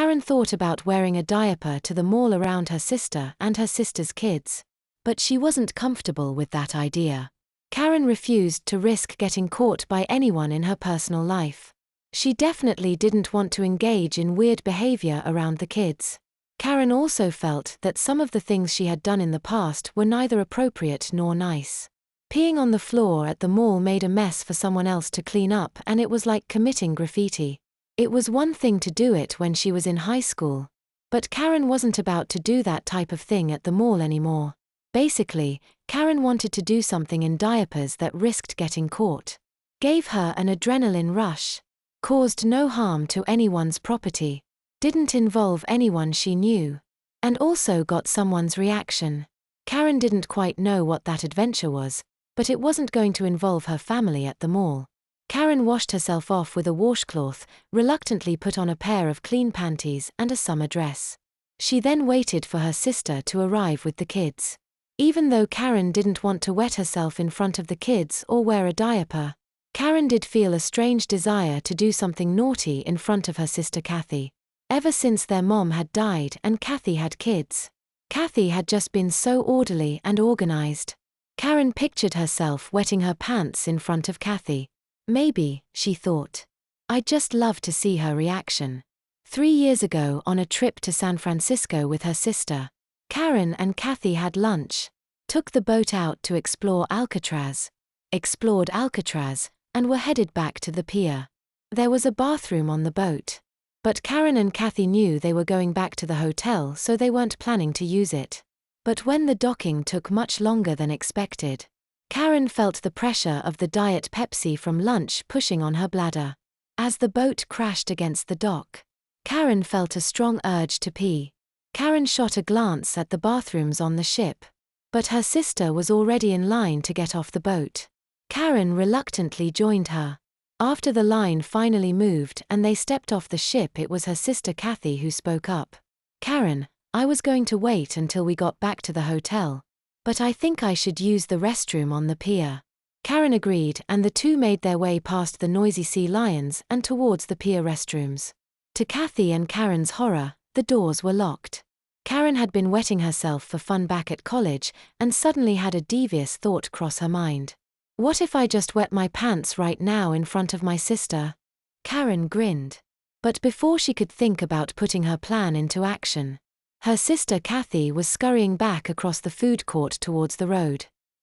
Karen thought about wearing a diaper to the mall around her sister and her sister's kids. But she wasn't comfortable with that idea. Karen refused to risk getting caught by anyone in her personal life. She definitely didn't want to engage in weird behavior around the kids. Karen also felt that some of the things she had done in the past were neither appropriate nor nice. Peeing on the floor at the mall made a mess for someone else to clean up, and it was like committing graffiti. It was one thing to do it when she was in high school. But Karen wasn't about to do that type of thing at the mall anymore. Basically, Karen wanted to do something in diapers that risked getting caught. Gave her an adrenaline rush. Caused no harm to anyone's property. Didn't involve anyone she knew. And also got someone's reaction. Karen didn't quite know what that adventure was, but it wasn't going to involve her family at the mall. Karen washed herself off with a washcloth, reluctantly put on a pair of clean panties and a summer dress. She then waited for her sister to arrive with the kids. Even though Karen didn't want to wet herself in front of the kids or wear a diaper, Karen did feel a strange desire to do something naughty in front of her sister Kathy. Ever since their mom had died and Kathy had kids, Kathy had just been so orderly and organized. Karen pictured herself wetting her pants in front of Kathy. Maybe, she thought. I'd just love to see her reaction. 3 years ago on a trip to San Francisco with her sister, Karen and Kathy had lunch, took the boat out to explore Alcatraz, explored Alcatraz, and were headed back to the pier. There was a bathroom on the boat. But Karen and Kathy knew they were going back to the hotel, so they weren't planning to use it. But when the docking took much longer than expected, Karen felt the pressure of the Diet Pepsi from lunch pushing on her bladder. As the boat crashed against the dock, Karen felt a strong urge to pee. Karen shot a glance at the bathrooms on the ship. But her sister was already in line to get off the boat. Karen reluctantly joined her. After the line finally moved and they stepped off the ship, it was her sister Kathy who spoke up. Karen, I was going to wait until we got back to the hotel. But I think I should use the restroom on the pier. Karen agreed, and the two made their way past the noisy sea lions and towards the pier restrooms. To Kathy and Karen's horror, the doors were locked. Karen had been wetting herself for fun back at college and suddenly had a devious thought cross her mind. What if I just wet my pants right now in front of my sister? Karen grinned. But before she could think about putting her plan into action, her sister Kathy was scurrying back across the food court towards the road.